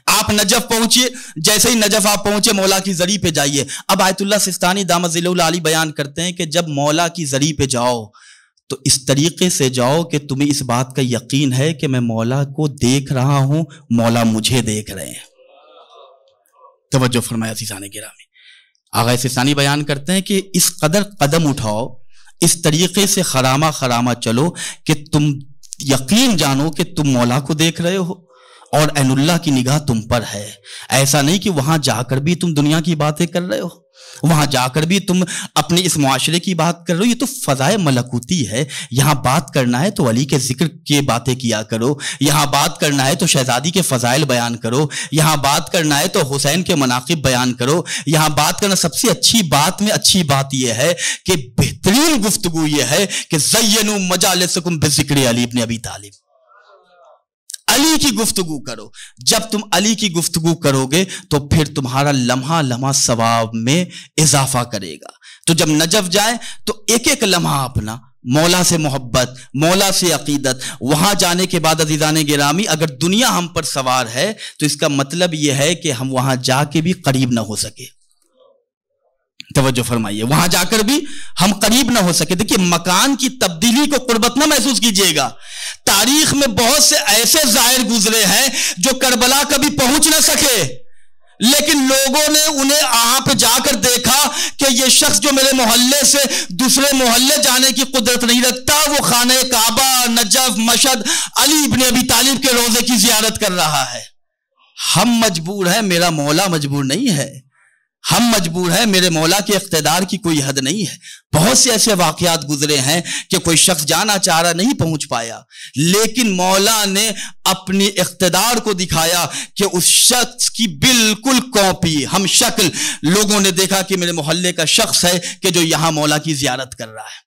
آپ نجف پہنچے، جیسے ہی نجف آپ پہنچے مولا کی زری پہ جائیے. اب آیت اللہ سستانی دامت ذلہ العالی بیان کرتے ہیں کہ جب مولا کی زری پہ جاؤ تو اس طریقے سے جاؤ کہ تمہیں اس بات کا یقین ہے کہ میں مولا کو دیکھ رہا ہوں، مولا مجھے دیکھ رہے ہیں. توجہ فرمایا عزیزان گرامی. آغا سستانی بیان کرتے ہیں کہ اس قدر قدم اٹھاؤ، اس طریقے سے خرامہ چلو کہ تم یقین جانو کہ تم مولا کو دیکھ رہے ہو اور عین اللہ کی نگاہ تم پر ہے. ایسا نہیں کہ وہاں جا کر بھی تم دنیا کی باتیں کر رہے ہو، وہاں جا کر بھی تم اپنے اس معاشرے کی بات کر رہے ہو. یہ تو فضائے ملکوتی ہے. یہاں بات کرنا ہے تو علی کے ذکر کی باتیں کیا کرو، یہاں بات کرنا ہے تو شہزادی کے فضائل بیان کرو، یہاں بات کرنا ہے تو حسین کے مناقب بیان کرو. یہاں بات کرنا سب سے اچھی بات میں اچھی بات یہ ہے کہ بہترین گفتگو یہ ہے کہ زینوا مجالسکم بذکر علی ابن ابی طالب. علی کی گفتگو کرو. جب تم علی کی گفتگو کرو گے تو پھر تمہارا لمحہ لمحہ ثواب میں اضافہ کرے گا. تو جب نجف جائے تو ایک ایک لمحہ اپنا مولا سے محبت، مولا سے عقیدت. وہاں جانے کے بعد عزیزان گرامی اگر دنیا ہم پر سوار ہے تو اس کا مطلب یہ ہے کہ ہم وہاں جا کے بھی قریب نہ ہو سکے. توجہ فرمائیے، وہاں جا کر بھی ہم قریب نہ ہو سکے. دیکھیے مکان کی تبدیلی کو قربت نہ محسوس کیجئے گا. تاریخ میں بہت سے ایسے ظاہر گزرے ہیں جو کربلا کبھی پہنچ نہ سکے، لیکن لوگوں نے انہیں وہاں پہ جا کر دیکھا کہ یہ شخص جو میرے محلے سے دوسرے محلے جانے کی قدرت نہیں رکھتا، وہ خانہ کعبہ، نجف، مشہد، علی ابن ابی طالب کے روضے کی زیارت کر رہا ہے. ہم مجبور ہیں، میرا مولا مجبور نہیں ہے. ہم مجبور ہیں، میرے مولا کے اقتدار کی کوئی حد نہیں ہے. بہت سے ایسے واقعات گزرے ہیں کہ کوئی شخص جانا چاہ رہا نہیں پہنچ پایا، لیکن مولا نے اپنی اقتدار کو دکھایا کہ اس شخص کی بالکل کاپی ہم شکل لوگوں نے دیکھا کہ میرے محلے کا شخص ہے کہ جو یہاں مولا کی زیارت کر رہا ہے.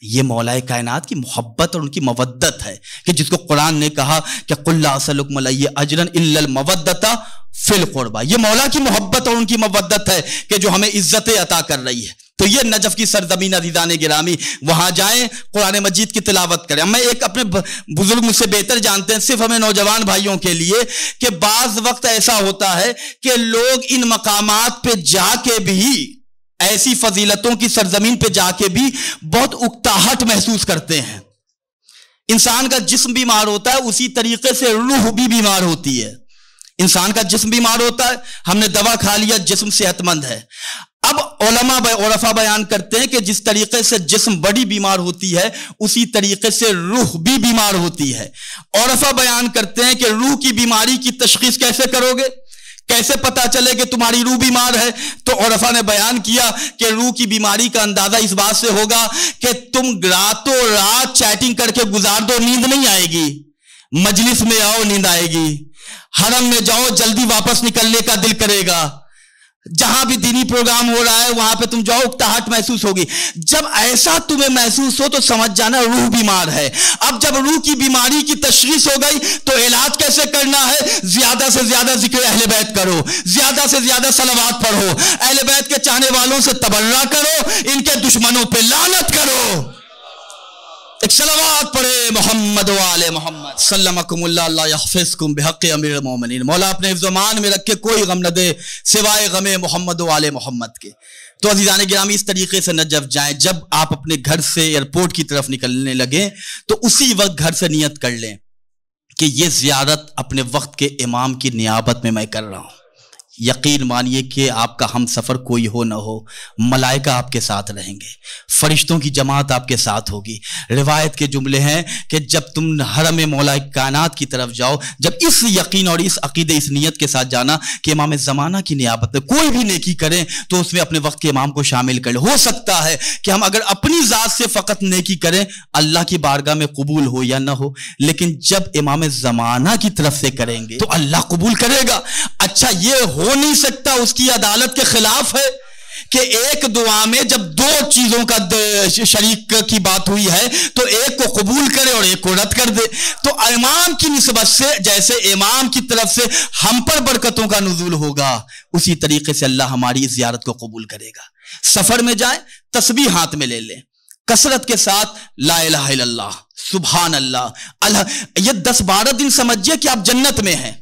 یہ مولا کائنات کی محبت اور ان کی مودت ہے کہ جس کو قرآن نے کہا کہ قُلْ لَا أَسْأَلُكُمْ عَلَيْهِ أَجْرًا إِلَّا الْمَوَدَّةَ فِي الْقُرْبَى. یہ مولا کی محبت اور ان کی مودت ہے کہ جو ہمیں عزت عطا کر رہی ہے. تو یہ نجف کی سرزمین عزیزان گرامی، وہاں جائیں، قرآن مجید کی تلاوت کریں. میں ایک اپنے بزرگ مجھ سے بہتر جانتے ہیں صرف ہمیں نوجوان بھائیوں کے لیے کہ بعض وقت ایسا ہوتا ہے کہ لوگ ان مقامات پہ جا کے بھی، ایسی فضیلتوں کی سرزمین پہ جا کے بھی بہت اکتاہٹ محسوس کرتے ہیں. انسان کا جسم بیمار ہوتا ہے، اسی طریقے سے روح بھی بیمار ہوتی ہے. انسان کا جسم بیمار ہوتا ہے، ہم نے دوا کھا لیا، جسم صحت مند ہے. اب علماء عرفا بیان کرتے ہیں کہ جس طریقے سے جسم بڑی بیمار ہوتی ہے اسی طریقے سے روح بھی بیمار ہوتی ہے. عرفا بیان کرتے ہیں کہ روح کی بیماری کی تشخیص کیسے کرو گے، کیسے پتا چلے کہ تمہاری روح بیمار ہے؟ تو عرفا نے بیان کیا کہ روح کی بیماری کا اندازہ اس بات سے ہوگا کہ تم راتوں رات چیٹنگ کر کے گزار دو، نیند نہیں آئے گی. مجلس میں آؤ، نیند آئے گی. حرم میں جاؤ، جلدی واپس نکلنے کا دل کرے گا. جہاں بھی دینی پروگرام ہو رہا ہے وہاں پہ تم جاؤ، اکتاہٹ محسوس ہوگی. جب ایسا تمہیں محسوس ہو تو سمجھ جانا روح بیمار ہے. اب جب روح کی بیماری کی تشخیص ہو گئی تو علاج کیسے کرنا ہے؟ زیادہ سے زیادہ ذکر اہل بیت کرو، زیادہ سے زیادہ صلوات پڑھو، اہل بیت کے چاہنے والوں سے تبرہ کرو، ان کے دشمنوں پہ لعنت کرو. ایک صلوات پڑھے محمد و آل محمد. سلمکم اللہ، اللہ یحفظکم بحق امیر المومنین. مولا اپنے حفظ و امان میں رکھ کے کوئی غم نہ دے سوائے غم محمد و آل محمد کے. تو عزیزان گرامی اس طریقے سے نجف جائیں. جب آپ اپنے گھر سے ایئرپورٹ کی طرف نکلنے لگیں تو اسی وقت گھر سے نیت کر لیں کہ یہ زیارت اپنے وقت کے امام کی نیابت میں کر رہا ہوں. یقین مانیے کہ آپ کا ہم سفر کوئی ہو نہ ہو، ملائکہ آپ کے ساتھ رہیں گے، فرشتوں کی جماعت آپ کے ساتھ ہوگی. روایت کے جملے ہیں کہ جب تم حرم مولا کائنات کی طرف جاؤ، جب اس یقین اور اس عقیدے، اس نیت کے ساتھ جانا کہ امام زمانہ کی نیابت میں کوئی بھی نیکی کریں تو اس میں اپنے وقت کے امام کو شامل کر لیں. ہو سکتا ہے کہ ہم اگر اپنی ذات سے فقط نیکی کریں اللہ کی بارگاہ میں قبول ہو یا نہ ہو، لیکن جب امام زمانہ کی طرف سے کریں گے تو اللہ قبول کرے گا. اچھا یہ ہو نہیں سکتا، اس کی عدالت کے خلاف ہے کہ ایک دعا میں جب دو چیزوں کا شریک کی بات ہوئی ہے تو ایک کو قبول کرے اور ایک کو رد کر دے. تو امام کی نسبت سے جیسے امام کی طرف سے ہم پر برکتوں کا نزول ہوگا، اسی طریقے سے اللہ ہماری اس زیارت کو قبول کرے گا. سفر میں جائیں، تسبیح ہاتھ میں لے لیں، کثرت کے ساتھ لا الہ الا اللہ، سبحان اللہ. یہ 10-12 دن سمجھئے کہ آپ جنت میں ہیں.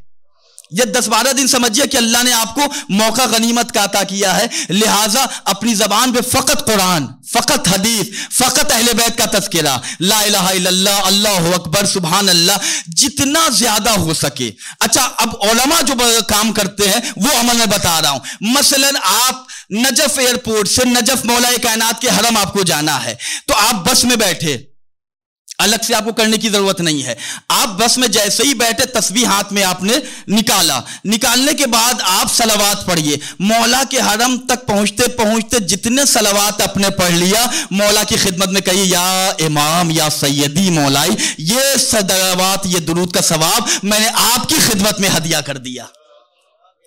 یہ 10-12 دن سمجھیے کہ اللہ نے آپ کو موقع غنیمت کا عطا کیا ہے، لہٰذا اپنی زبان پہ فقط قرآن، فقط حدیث، فقط اہل بیت کا تذکرہ، لا الہ الا اللہ، اللہ اکبر، سبحان اللہ، جتنا زیادہ ہو سکے۔ اچھا، اب علماء جو کام کرتے ہیں وہ عمل میں بتا رہا ہوں۔ مثلا آپ نجف ایئرپورٹ سے نجف مولا کائنات کے حرم آپ کو جانا ہے، تو آپ بس میں بیٹھے، الگ سے آپ کو کرنے کی ضرورت نہیں ہے، آپ بس میں جیسے ہی بیٹھے تسبیح ہاتھ میں آپ نے نکالنے کے بعد آپ صلوات پڑھیے، مولا کے حرم تک پہنچتے پہنچتے جتنے صلوات آپ نے پڑھ لیا، مولا کی خدمت میں کہیے یا امام یا سیدی مولائی، یہ صلوات، یہ درود کا ثواب میں نے آپ کی خدمت میں ہدیہ کر دیا۔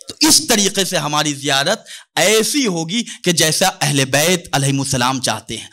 تو اس طریقے سے ہماری زیارت ایسی ہوگی کہ جیسا اہل بیت علیہم السلام چاہتے ہیں۔